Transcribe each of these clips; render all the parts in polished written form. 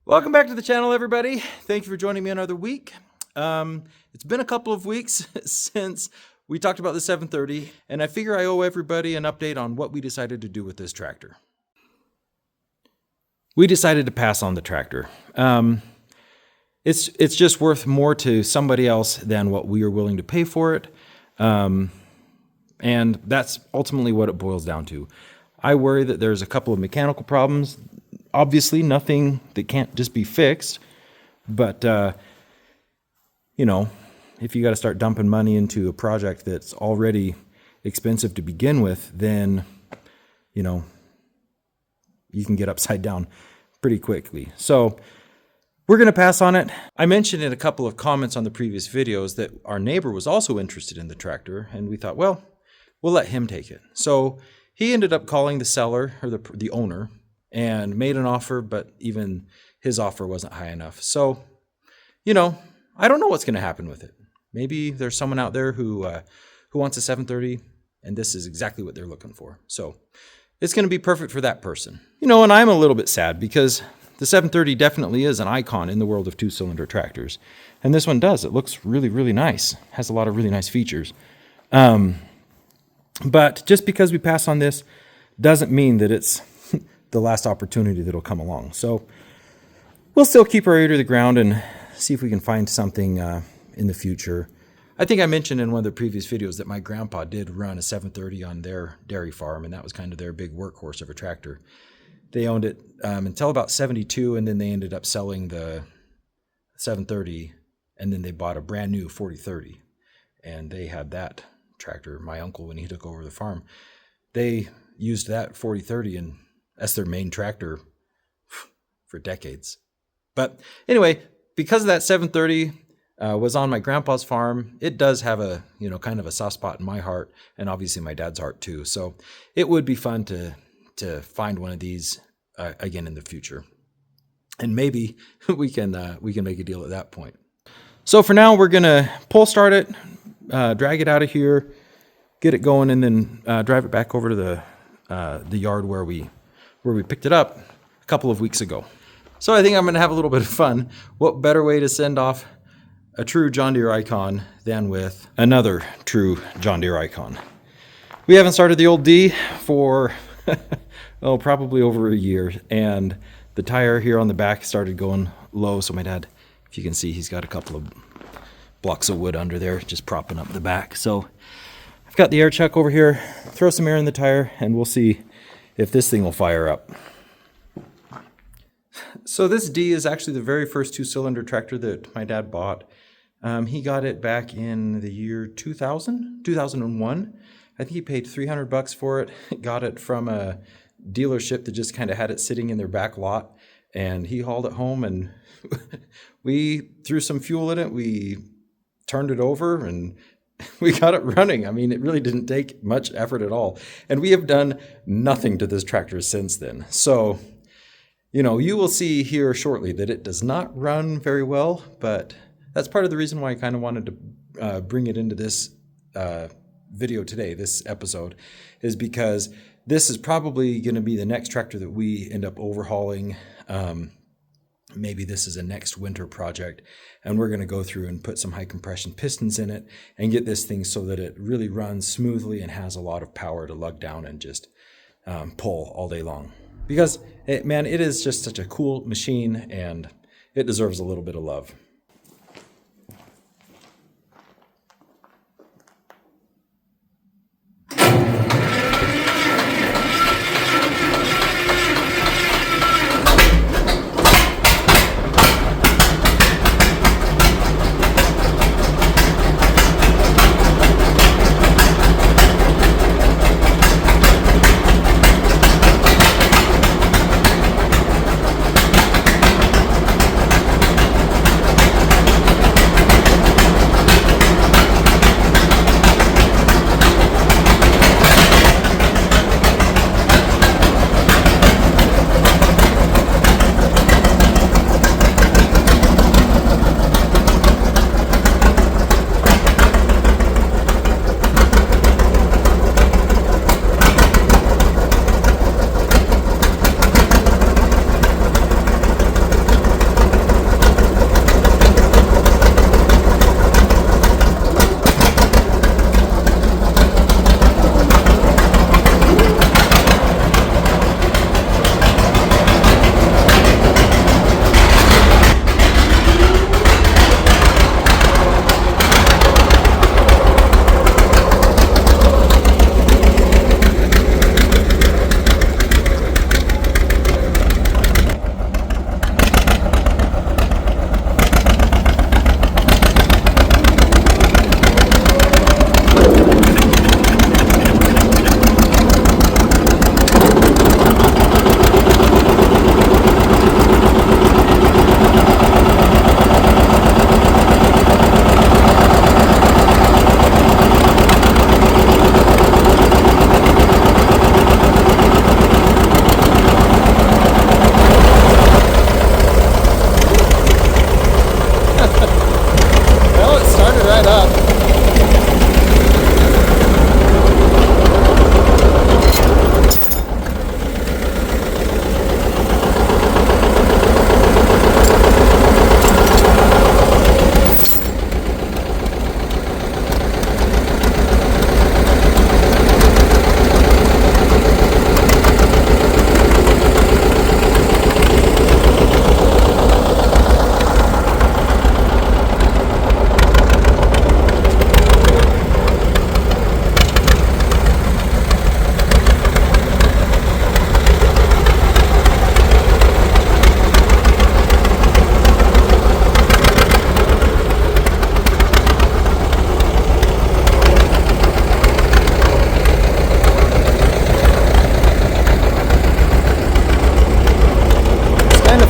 Welcome back to the channel, everybody. Thank you for joining me another week. It's been a couple of weeks since we talked about the 730, and I figure I owe everybody an update on what we decided to do with this tractor. We decided to pass on the tractor. It's just worth more to somebody else than what we are willing to pay for it. And that's ultimately what it boils down to. I worry that there's a couple of mechanical problems. Obviously, nothing that can't just be fixed. But, if you got to start dumping money into a project that's already expensive to begin with, then, you can get upside down pretty quickly. So we're going to pass on it. I mentioned in a couple of comments on the previous videos that our neighbor was also interested in the tractor, and we thought, well, we'll let him take it. So he ended up calling the seller or the owner and made an offer, but even his offer wasn't high enough. So, I don't know what's going to happen with it. Maybe there's someone out there who wants a 730, and this is exactly what they're looking for. So it's going to be perfect for that person. And I'm a little bit sad because the 730 definitely is an icon in the world of two-cylinder tractors. And this one does. It looks really, really nice. Has a lot of really nice features. But just because we pass on this doesn't mean that it's the last opportunity that'll come along. So we'll still keep our ear to the ground and see if we can find something in the future. I think I mentioned in one of the previous videos that my grandpa did run a 730 on their dairy farm, and that was kind of their big workhorse of a tractor. They owned it until about 72, and then they ended up selling the 730, and then they bought a brand new 4030, and they had that tractor. My uncle, when he took over the farm, they used that 4030 and that's their main tractor for decades. But anyway, because that 730 was on my grandpa's farm, it does have a, kind of a soft spot in my heart, and obviously my dad's heart too. So it would be fun to find one of these again in the future. And maybe we can make a deal at that point. So for now, we're going to pull start it, drag it out of here, get it going, and then drive it back over to the yard where we picked it up a couple of weeks ago. So I think I'm going to have a little bit of fun. What better way to send off a true John Deere icon than with another true John Deere icon? We haven't started the old D for, probably over a year. And the tire here on the back started going low. So my dad, if you can see, he's got a couple of blocks of wood under there just propping up the back. So I've got the air chuck over here, throw some air in the tire, and we'll see if this thing will fire up. So this D is actually the very first two-cylinder tractor that my dad bought. He got it back in the year 2001. I think he paid $300 for it. Got it from a dealership that just kind of had it sitting in their back lot, and he hauled it home, and we threw some fuel in it. We turned it over, and we got it running. I mean, it really didn't take much effort at all. And we have done nothing to this tractor since then. So, you will see here shortly that it does not run very well, but that's part of the reason why I kind of wanted to bring it into this video today, this episode, is because this is probably going to be the next tractor that we end up overhauling. Maybe this is a next winter project, and we're going to go through and put some high compression pistons in it and get this thing so that it really runs smoothly and has a lot of power to lug down and just pull all day long. Because, it is just such a cool machine, and it deserves a little bit of love.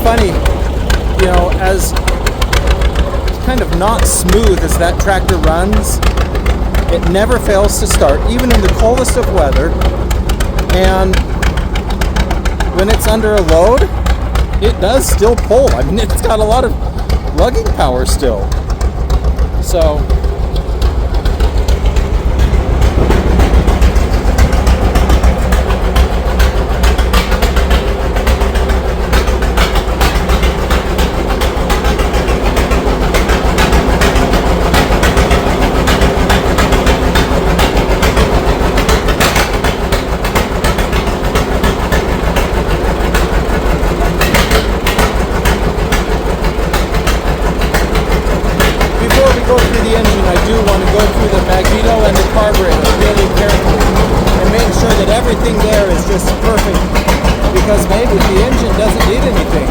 funny, as kind of not smooth as that tractor runs, it never fails to start, even in the coldest of weather. And when it's under a load, it does still pull. I mean, it's got a lot of lugging power still. So everything there is just perfect, because maybe the engine doesn't need anything.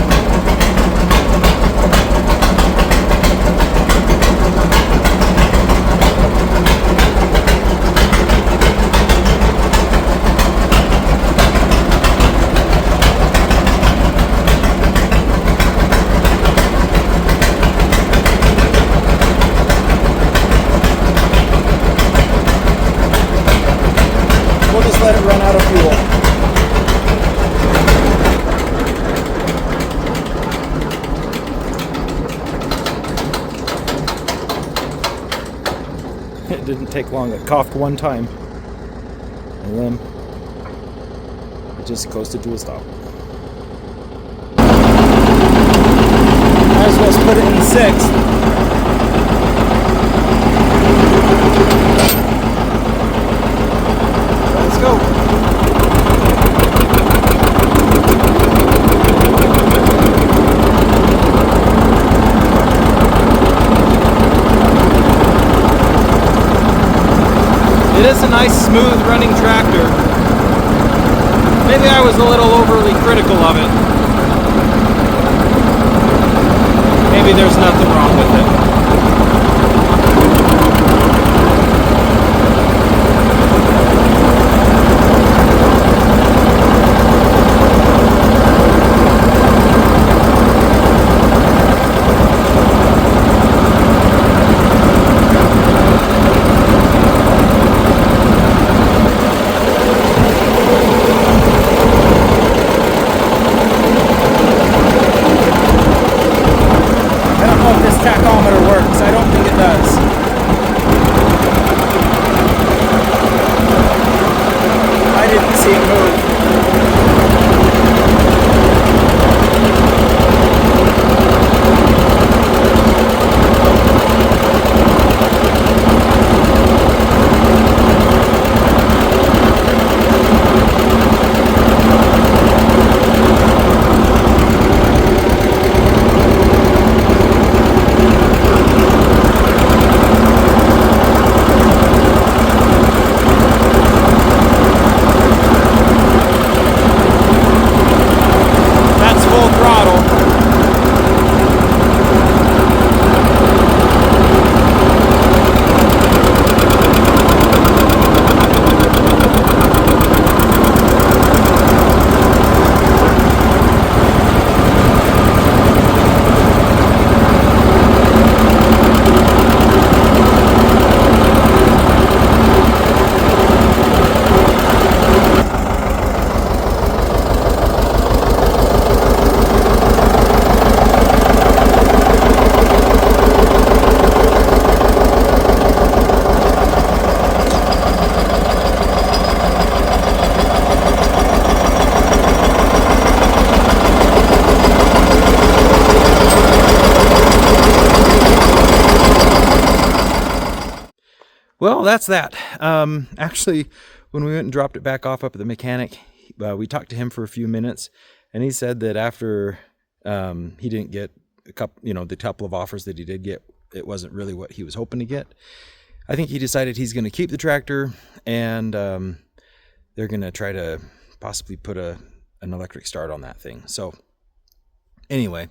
We'll just let it run out of fuel. It didn't take long. It coughed one time, and then it just coasted to a stop. Might as well put it in sixth. Let's go. It is a nice, smooth running tractor. Maybe I was a little overly critical of it. Maybe there's nothing wrong with it. Tachometer works. I don't think it does. I didn't see it move. Well, that's that. Actually, when we went and dropped it back off up at the mechanic, we talked to him for a few minutes, and he said that after he didn't get a couple, the couple of offers that he did get, it wasn't really what he was hoping to get. I think he decided he's going to keep the tractor, and they're going to try to possibly put an electric start on that thing. So anyway,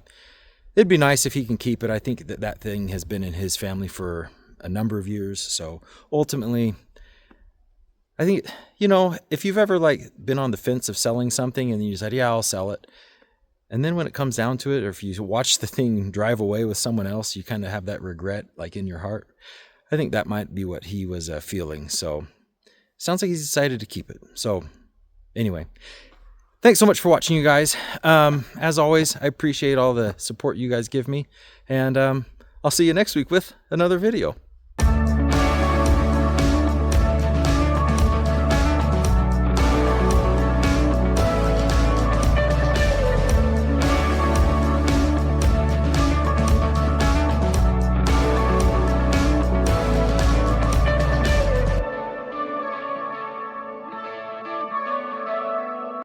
it'd be nice if he can keep it. I think that thing has been in his family for a number of years. So ultimately, I think, if you've ever been on the fence of selling something and you decide, yeah, I'll sell it, And then when it comes down to it, or if you watch the thing drive away with someone else, you kind of have that regret like in your heart. I think that might be what he was feeling. So sounds like he's decided to keep it. So anyway, thanks so much for watching, you guys. As always, I appreciate all the support you guys give me. And I'll see you next week with another video.